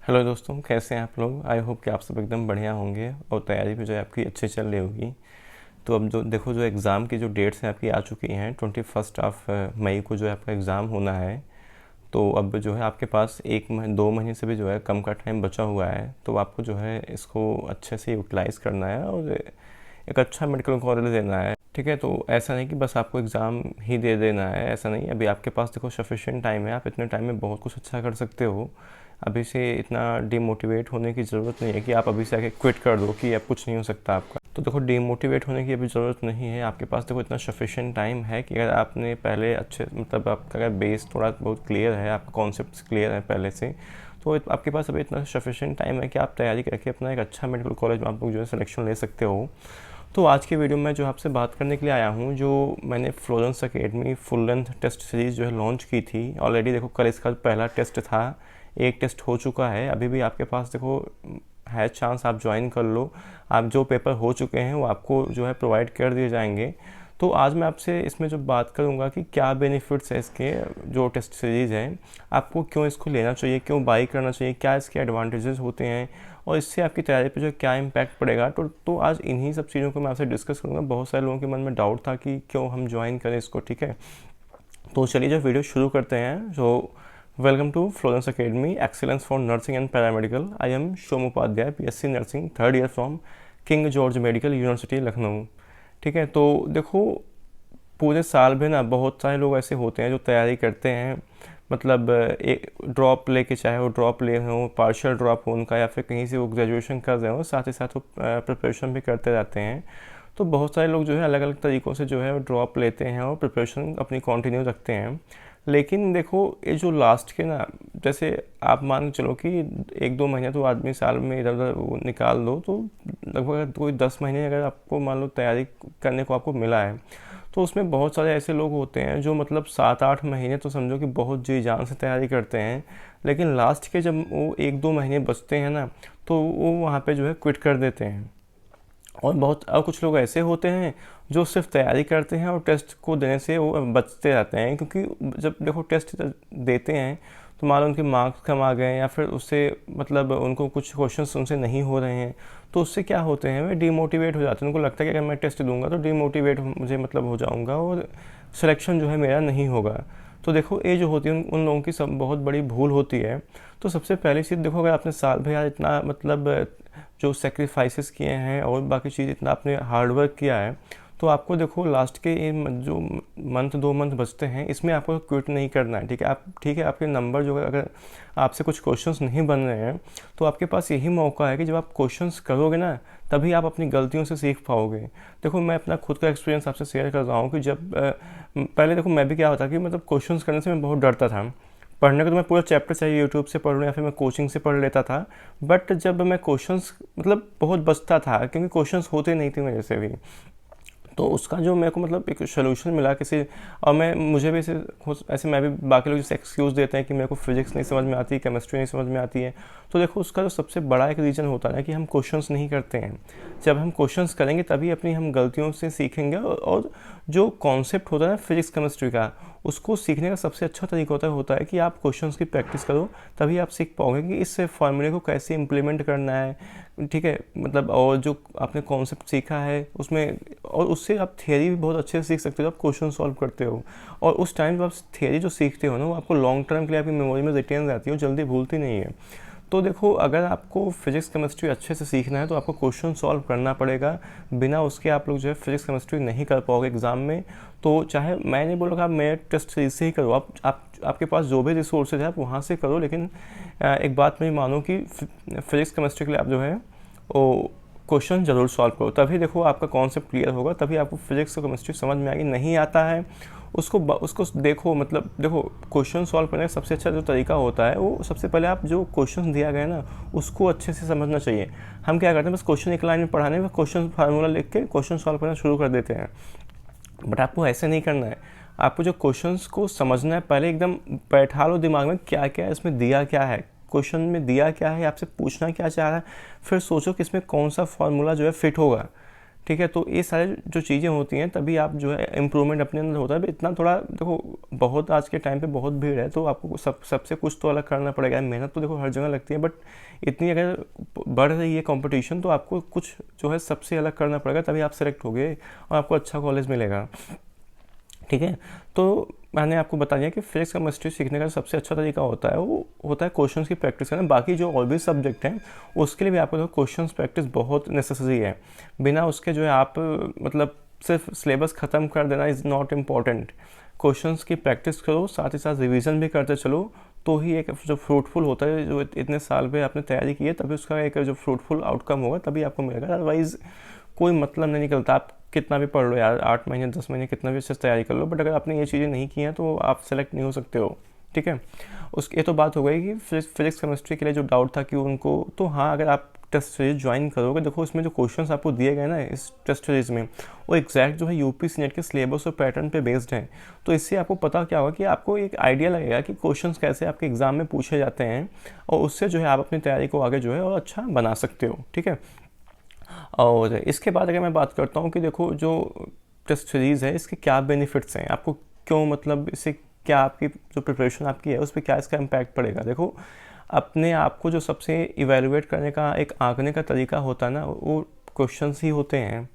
Hello दोस्तों, कैसे हैं आप लोग। आई होप कि आप सब एकदम बढ़िया होंगे और तैयारी भी जो है आपकी अच्छी चल रही होगी। तो अब जो देखो, जो एग्ज़ाम की जो डेट्स हैं आपकी आ चुकी हैं। 21 ऑफ मई को जो है आपका एग्ज़ाम होना है। तो अब जो है आपके पास 2 महीने से भी जो है कम का टाइम बचा हुआ है। तो आपको जो है इसको अच्छे से यूटिलाइज़ करना है और एक अच्छा मेडिकल कॉलेज देना है। ठीक है, तो ऐसा नहीं कि बस आपको एग्ज़ाम ही दे देना है, ऐसा नहीं। अभी आपके पास देखो सफिशिएंट टाइम है, आप इतने टाइम में बहुत कुछ अच्छा कर सकते हो। अभी से इतना डिमोटिवेट होने की ज़रूरत नहीं है कि आप अभी से आके क्विट कर दो कि अब कुछ नहीं हो सकता आपका। तो देखो, डिमोटिवेट होने की अभी ज़रूरत नहीं है। आपके पास देखो इतना सफिशिएंट टाइम है कि अगर आपने पहले अच्छे मतलब आपका अगर बेस थोड़ा बहुत क्लियर है, आपका कॉन्सेप्ट क्लियर है पहले से, तो आपके पास अभी इतना सफिशिएंट टाइम है कि आप तैयारी करके अपना एक अच्छा मेडिकल कॉलेज में आप लोग जो है सिलेक्शन ले सकते हो। तो आज की वीडियो में जो आपसे बात करने के लिए आया हूँ, जो मैंने Florence academy full length test series जो है लॉन्च की थी ऑलरेडी। देखो, कल इसका पहला टेस्ट था, एक टेस्ट हो चुका है। अभी भी आपके पास देखो है चांस, आप ज्वाइन कर लो। आप जो पेपर हो चुके हैं वो आपको जो है प्रोवाइड कर दिए जाएंगे। तो आज मैं आपसे इसमें जो बात करूंगा कि क्या बेनिफिट्स है इसके, जो टेस्ट सीरीज़ है, आपको क्यों इसको लेना चाहिए, क्यों बाई करना चाहिए, क्या इसके एडवांटेजेस होते हैं और इससे आपकी तैयारी पे जो क्या इम्पैक्ट पड़ेगा। तो आज इन्हीं सब चीज़ों को मैं आपसे डिस्कस करूँगा। बहुत सारे लोगों के मन में डाउट था कि क्यों हम ज्वाइन करें इसको। ठीक है, तो चलिए जो वीडियो शुरू करते हैं। Welcome to Florence academy excellence for nursing and paramedical. I am Shom Upadhyay, PSC nursing, third year from King George medical university Lucknow. ठीक है, तो देखो पूरे साल में ना बहुत सारे लोग ऐसे होते हैं जो तैयारी करते हैं, मतलब एक ड्रॉप लेके, चाहे वो ड्रॉप ले हो, पार्शियल ड्रॉप हो उनका, या फिर कहीं से वो ग्रेजुएशन कर रहे हो, साथ ही साथ वो प्रिपरेशन भी करते रहते हैं। तो बहुत सारे लोग जो है अलग अलग तरीक़ों से जो है ड्रॉप लेते हैं और प्रिपरेशन अपनी कंटिन्यू रखते हैं। लेकिन देखो, ये जो लास्ट के ना, जैसे आप मान के चलो कि 1-2 महीने तो आदमी साल में इधर उधर निकाल दो, तो लगभग कोई 10 महीने अगर आपको मान लो तैयारी करने को आपको मिला है, तो उसमें बहुत सारे ऐसे लोग होते हैं जो मतलब 7-8 महीने तो समझो कि बहुत जी जान से तैयारी करते हैं। लेकिन लास्ट के जब वो 1-2 महीने बचते हैं ना, तो वो वहाँ पे जो है क्विट कर देते हैं। और कुछ लोग ऐसे होते हैं जो सिर्फ तैयारी करते हैं और टेस्ट को देने से वो बचते रहते हैं। क्योंकि जब देखो टेस्ट देते हैं तो मान लो उनके मार्क्स कम आ गए, या फिर उससे मतलब उनको कुछ क्वेश्चंस उनसे नहीं हो रहे हैं, तो उससे क्या होते हैं, वे डीमोटिवेट हो जाते हैं। उनको लगता है कि अगर मैं टेस्ट दूंगा तो डीमोटिवेट मुझे मतलब हो जाऊंगा और सिलेक्शन जो है मेरा नहीं होगा। तो देखो, ये जो होती है उन लोगों की सब बहुत बड़ी भूल होती है। तो सबसे पहली चीज़ देखो, अगर आपने साल भर यार इतना मतलब जो सेक्रीफाइसेस किए हैं और बाकी चीज़ इतना आपने हार्डवर्क किया है, तो आपको देखो लास्ट के जो मंथ 2 मंथ बचते हैं इसमें आपको क्विट नहीं करना है। ठीक है, आपके नंबर जो है, अगर आपसे कुछ क्वेश्चंस नहीं बन रहे हैं तो आपके पास यही मौका है कि जब आप क्वेश्चंस करोगे ना, तभी आप अपनी गलतियों से सीख पाओगे। देखो, मैं अपना खुद का एक्सपीरियंस आपसे शेयर कर रहा हूँ कि जब पहले देखो मैं भी क्या होता कि मतलब क्वेश्चंस करने से मैं बहुत डरता था। पढ़ने को तो मैं पूरा चैप्टर चाहे यूट्यूब से पढ़ लूँ या फिर मैं कोचिंग से पढ़ लेता था, बट जब मैं क्वेश्चंस मतलब बहुत बचता था क्योंकि क्वेश्चंस होते नहीं थे मेरे से भी। तो उसका जो मेरे को मतलब एक सोल्यूशन मिला किसी, और मुझे भी ऐसे मैं भी बाकी लोग जैसे एक्सक्यूज़ देते हैं कि मेरे को फिजिक्स नहीं समझ में आती, केमिस्ट्री नहीं समझ में आती है। तो देखो, उसका जो सबसे बड़ा एक रीज़न होता है ना कि हम क्वेश्चंस नहीं करते हैं। जब हम क्वेश्चंस करेंगे तभी अपनी हम गलतियों से सीखेंगे। और जो कॉन्सेप्ट होता है ना फिजिक्स केमिस्ट्री का, उसको सीखने का सबसे अच्छा तरीका होता है कि आप क्वेश्चंस की प्रैक्टिस करो। तभी आप सीख पाओगे कि इस फार्मूले को कैसे इम्प्लीमेंट करना है। ठीक है, मतलब और जो आपने कॉन्सेप्ट सीखा है उसमें, और उससे आप थियरी भी बहुत अच्छे से सीख सकते हो जब आप क्वेश्चन सॉल्व करते हो। और उस टाइम जब आप थियरी जो सीखते हो ना, वो आपको लॉन्ग टर्म के लिए आपकी मेमोरी में रिटेन रहती है, वो जल्दी भूलती नहीं है। तो देखो, अगर आपको फिजिक्स केमिस्ट्री अच्छे से सीखना है तो आपको क्वेश्चन सॉल्व करना पड़ेगा। बिना उसके आप लोग जो है फिजिक्स केमिस्ट्री नहीं कर पाओगे एग्जाम में। तो चाहे मैं नहीं बोलूँगा आप मेरे टेस्ट सीरीज से ही करो, आपके पास जो भी रिसोर्सेज है आप वहाँ से करो। लेकिन एक बात मेरी मानो कि फिजिक्स केमिस्ट्री के लिए आप जो है वो क्वेश्चन ज़रूर सॉल्व करो। तभी देखो आपका कॉन्सेप्ट क्लियर होगा, तभी आपको फिजिक्स और केमिस्ट्री समझ में आएगी। नहीं आता है उसको देखो, मतलब देखो, क्वेश्चन सॉल्व करने का सबसे अच्छा जो तरीका होता है, वो सबसे पहले आप जो क्वेश्चन दिया गया है ना उसको अच्छे से समझना चाहिए। हम क्या करते हैं, बस क्वेश्चन एक लाइन में पढ़ाने में क्वेश्चन फार्मूला लिख के क्वेश्चन सॉल्व करना शुरू कर देते हैं। बट आपको ऐसे नहीं करना है। आपको जो क्वेश्चंस को समझना है, पहले एकदम बैठा लो दिमाग में क्या क्या है इसमें, दिया क्या है, क्वेश्चन में दिया क्या है, आपसे पूछना क्या चाह रहा है, फिर सोचो कि इसमें कौन सा फार्मूला जो है फिट होगा। ठीक है। तो ये सारे जो चीज़ें होती हैं तभी आप जो है इम्प्रूवमेंट अपने अंदर होता है। इतना थोड़ा देखो, बहुत आज के टाइम पे बहुत भीड़ है, तो आपको सबसे कुछ तो अलग करना पड़ेगा। मेहनत तो देखो हर जगह लगती है, बट इतनी अगर बढ़ रही है कंपटीशन, तो आपको कुछ जो है सबसे अलग करना पड़ेगा, तभी आप सेलेक्ट होगे और आपको अच्छा कॉलेज मिलेगा। ठीक है। तो मैंने आपको बता दिया कि फिजिक्स केमिस्ट्री सीखने का सबसे अच्छा तरीका होता है वो होता है क्वेश्चंस की प्रैक्टिस करना। बाकी जो और भी सब्जेक्ट हैं उसके लिए भी आपको क्वेश्चंस प्रैक्टिस बहुत नेसेसरी है। बिना उसके जो है आप मतलब सिर्फ सिलेबस ख़त्म कर देना इज़ नॉट इम्पॉर्टेंट। क्वेश्चंस की प्रैक्टिस करो, साथ ही साथ रिवीजन भी करते चलो, तो ही एक जो फ्रूटफुल होता है, जो इतने साल में आपने तैयारी की है, तभी उसका एक जो फ्रूटफुल आउटकम होगा तभी आपको मिलेगा। अदरवाइज़ कोई मतलब नहीं निकलता। आप कितना भी पढ़ लो यार, 8 महीने 10 महीने कितना भी अच्छे से तैयारी कर लो, बट अगर आपने ये चीज़ें नहीं की हैं तो आप सेलेक्ट नहीं हो सकते हो। ठीक है। ये तो बात हो गई कि फिजिक्स केमिस्ट्री के लिए जो डाउट था कि उनको, तो हाँ, अगर आप टेस्ट सीरीज ज्वाइन करोगे, देखो इसमें जो क्वेश्चंस आपको दिए गए ना इस टेस्ट सीरीज में, वो एग्जैक्ट जो है यूपीएससी नेट के सिलेबस और पैटर्न पे बेस्ड हैं। तो इससे आपको पता क्या होगा कि आपको एक आइडिया लगेगा कि क्वेश्चंस कैसे आपके एग्जाम में पूछे जाते हैं, और उससे जो है आप अपनी तैयारी को आगे जो है और अच्छा बना सकते हो। ठीक है। और इसके बाद अगर मैं बात करता हूँ कि देखो जो टेस्ट सीरीज़ है इसके क्या बेनिफिट्स हैं, आपको क्यों, मतलब इससे क्या आपकी जो प्रिपरेशन आपकी है उस पर क्या इसका इम्पैक्ट पड़ेगा। देखो, अपने आप को जो सबसे इवेलुएट करने का एक आंकने का तरीका होता है ना, वो क्वेश्चंस ही होते हैं।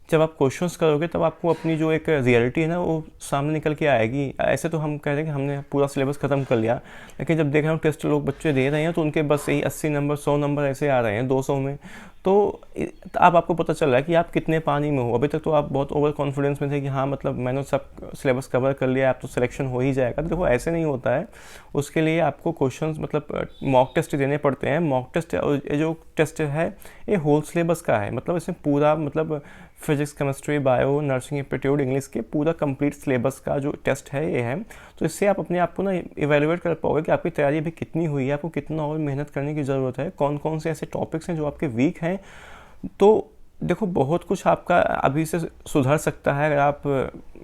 जब आप क्वेश्चंस करोगे तब आपको अपनी जो एक रियलिटी है ना वो सामने निकल के आएगी। ऐसे तो हम कह रहे हैं कि हमने पूरा सिलेबस ख़त्म कर लिया, लेकिन जब देख रहे हो टेस्ट लोग बच्चे दे रहे हैं तो उनके बस यही 80 नंबर 100 नंबर ऐसे आ रहे हैं 200 में। तो अब आपको पता चल रहा है कि आप कितने पानी में हो। अभी तक तो आप बहुत ओवर कॉन्फिडेंस में थे कि हाँ मतलब मैंने सब सिलेबस कवर कर लिया, आप तो सिलेक्शन हो ही जाएगा। तो देखो ऐसे नहीं होता है। उसके लिए आपको क्वेश्चंस मतलब मॉक टेस्ट देने पड़ते हैं। मॉक टेस्ट ये जो टेस्ट है ये होल सिलेबस का है, मतलब इसमें पूरा मतलब physics chemistry bio nursing aptitude English के पूरा कंप्लीट सिलेबस का जो टेस्ट है ये है। तो इससे आप अपने आप को ना इवेलुएट कर पाओगे कि आपकी तैयारी अभी कितनी हुई है, आपको कितना और मेहनत करने की ज़रूरत है, कौन कौन से ऐसे टॉपिक्स हैं जो आपके वीक हैं। तो देखो बहुत कुछ आपका अभी से सुधर सकता है अगर आप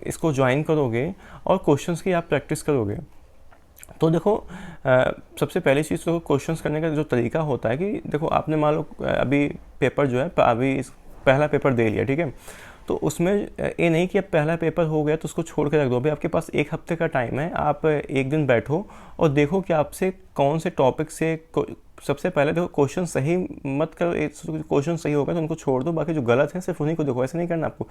इसको ज्वाइन करोगे और क्वेश्चंस की आप प्रैक्टिस करोगे। तो देखो सबसे पहली चीज़ तो क्वेश्चंस करने का जो तरीका होता है कि देखो आपने मान लो अभी पेपर जो है अभी पहला पेपर दे लिया, ठीक है। तो उसमें ये नहीं कि अब पहला पेपर हो गया तो उसको छोड़ के रख दो। अभी आपके पास 1 हफ्ते का टाइम है, आप एक दिन बैठो और देखो कि आपसे कौन से टॉपिक से सबसे पहले देखो क्वेश्चन सही मत करो। क्वेश्चन सही होगा तो उनको छोड़ दो, बाकी जो गलत है सिर्फ उन्हीं को देखो। ऐसे नहीं करना आपको।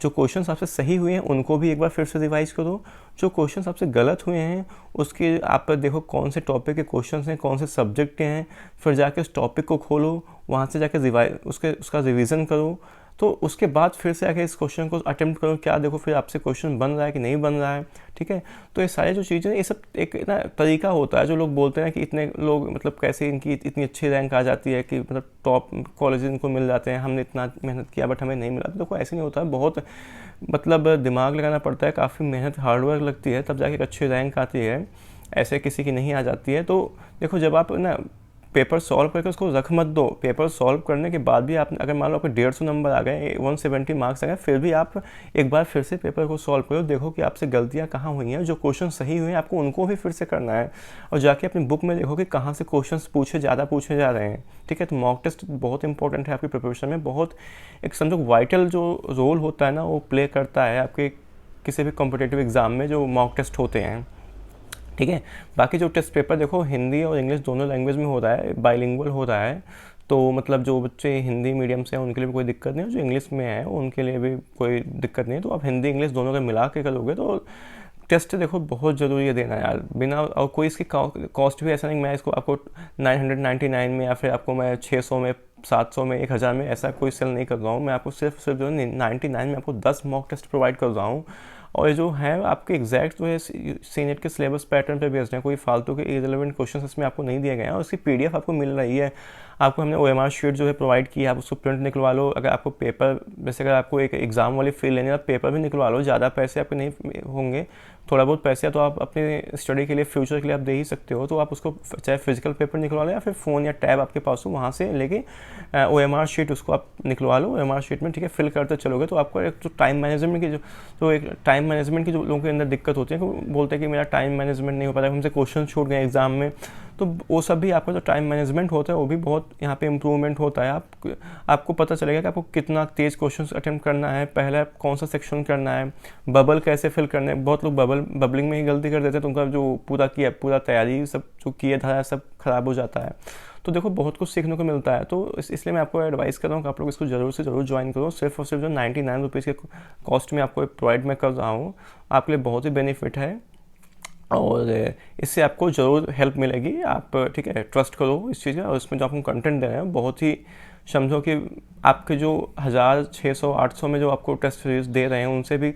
जो क्वेश्चन आपसे सही हुए हैं उनको भी एक बार फिर से रिवाइज करो, जो क्वेश्चन आपसे गलत हुए हैं उसके आप देखो कौन से टॉपिक के क्वेश्चन हैं, कौन से सब्जेक्ट के हैं, फिर जाके उस टॉपिक को खोलो, वहाँ से जाके उसका रिविज़न करो। तो उसके बाद फिर से आके इस क्वेश्चन को अटेम्प्ट करो, क्या देखो फिर आपसे क्वेश्चन बन रहा है कि नहीं बन रहा है। ठीक है। तो ये सारी जो चीज़ें, ये सब एक ना तरीका होता है। जो लोग बोलते हैं कि इतने लोग मतलब कैसे इनकी इतनी अच्छी रैंक आ जाती है कि मतलब टॉप कॉलेज इनको मिल जाते हैं, हमने इतना मेहनत किया बट हमें नहीं मिला। तो देखो ऐसे नहीं होता है, बहुत मतलब दिमाग लगाना पड़ता है, काफ़ी मेहनत हार्डवर्क लगती है, तब जाके एक अच्छी रैंक आती है। ऐसे किसी की नहीं आ जाती है। तो देखो जब आप ना पेपर सॉल्व करके उसको रख मत दो। पेपर सॉल्व करने के बाद भी आप अगर मान लो आपके 150 नंबर आ गए, 170 मार्क्स आ गए, फिर भी आप एक बार फिर से पेपर को सॉल्व करो, देखो कि आपसे गलतियां कहाँ हुई हैं। जो क्वेश्चन सही हुए हैं आपको उनको भी फिर से करना है, और जाके अपनी बुक में देखो कि कहाँ से क्वेश्चन ज़्यादा पूछे जा रहे हैं। ठीक है। तो मॉक टेस्ट बहुत इंपॉर्टेंट है आपकी प्रिपरेशन में, बहुत एक समझो वाइटल जो रोल होता है ना वो प्ले करता है आपके किसी भी कॉम्पिटिटिव एग्ज़ाम में जो मॉक टेस्ट होते हैं। ठीक है। बाकी जो टेस्ट पेपर देखो हिंदी और इंग्लिश दोनों लैंग्वेज में हो रहा है, बाइलिंगुअल हो रहा है। तो मतलब जो बच्चे हिंदी मीडियम से हैं उनके लिए भी कोई दिक्कत नहीं है, जो इंग्लिश में है उनके लिए भी कोई दिक्कत नहीं है। तो आप हिंदी इंग्लिश दोनों का मिला के करोगे तो टेस्ट देखो बहुत ज़रूरी है देना यार। बिना और कोई इसकी कॉस्ट भी ऐसा नहीं मैं इसको आपको 999 में या फिर आपको मैं 600 में 700 में 1000 में ऐसा कोई सेल नहीं कर रहा हूँ। मैं आपको सिर्फ जो 99 में आपको 10 मॉक टेस्ट प्रोवाइड कर रहा हूँ, और ये जो है आपके एग्जैक्ट जो है सीनेट के सिलेबस पैटर्न पे बेस्ड है। कोई फालतू के इरेलेवेंट क्वेश्चन इसमें आपको नहीं दिए गए हैं, और उसकी पीडीएफ आपको मिल रही है। आपको हमने OMR शीट जो है प्रोवाइड की है, आप उसको प्रिंट निकलवा लो। अगर आपको पेपर वैसे अगर आपको एक एग्जाम वाली फील लेनी है आप पेपर भी निकलवा लो, ज़्यादा पैसे आपके नहीं होंगे, थोड़ा बहुत पैसे तो आप अपने स्टडी के लिए फ्यूचर के लिए आप दे ही सकते हो। तो आप उसको चाहे फिजिकल पेपर निकलवा लो या फिर फ़ोन या टैब आपके पास हो वहाँ से लेके OMR शीट उसको आप निकलवा लो। OMR शीट में ठीक है फिल करते चलोगे तो आपको एक जो टाइम मैनेजमेंट की जो एक टाइम मैनेजमेंट की जो लोगों के अंदर दिक्कत होती है, बोलते हैं कि मेरा टाइम मैनेजमेंट नहीं हो पाता, हमसे क्वेश्चन छूट गए एग्जाम में, तो वो सब भी आपका जो टाइम मैनेजमेंट होता है वो भी बहुत यहाँ पे इम्प्रूवमेंट होता है। आपको पता चलेगा कि आपको कितना तेज़ क्वेश्चन अटेम्प्ट करना है, पहले कौन सा सेक्शन करना है, बबल कैसे फिल करना है। बहुत लोग बबलिंग में ही गलती कर देते हैं, तो उनका जो पूरा तैयारी सब जो किया था सब खराब हो जाता है। तो देखो बहुत कुछ सीखने को मिलता है, तो इसलिए मैं आपको एडवाइस कर रहा हूँ कि आप लोग इसको ज़रूर से ज़रूर ज्वाइन करो। सिर्फ और सिर्फ जो 99 रुपीज़ के कॉस्ट में आपको प्रोवाइड मैं कर रहा हूँ, आपके लिए बहुत ही बेनिफिट है और इससे आपको ज़रूर हेल्प मिलेगी। आप ठीक है ट्रस्ट करो इस चीज़ का, और इसमें जो आपको कंटेंट दे रहे हैं बहुत ही, समझो कि आपके जो 1600-800 में जो आपको टेस्ट सीरीज दे रहे हैं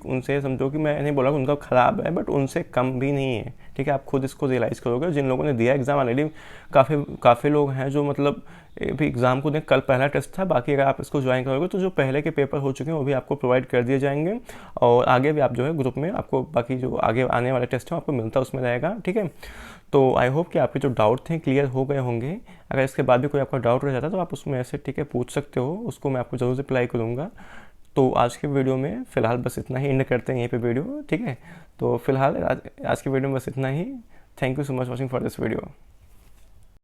उनसे समझो कि मैं नहीं बोला कि उनका ख़राब है, बट उनसे कम भी नहीं है। ठीक है, आप खुद इसको रियलाइज़ करोगे। जिन लोगों ने दिया एग्ज़ाम ऑलरेडी, काफ़ी लोग हैं जो मतलब भी एग्ज़ाम को दें, कल पहला टेस्ट था, बाकी अगर आप इसको ज्वाइन करोगे तो जो पहले के पेपर हो चुके हैं वो भी आपको प्रोवाइड कर दिए जाएंगे, और आगे भी आप जो है ग्रुप में आपको बाकी जो आगे आने वाले टेस्ट हैं आपको मिलता उसमें रहेगा। ठीक है, तो आई होप कि आपके जो डाउट थे क्लियर हो गए होंगे। अगर इसके बाद भी कोई आपका डाउट रह जाता है तो आप उसमें ऐसे ठीक है पूछ सकते हो, उसको मैं आपको ज़रूर रिप्लाई करूँगा। तो आज के वीडियो में फ़िलहाल बस इतना ही, एंड करते हैं यहीं पे वीडियो। ठीक है, तो फिलहाल आज की वीडियो में बस इतना ही। Thank you so much watching for this video.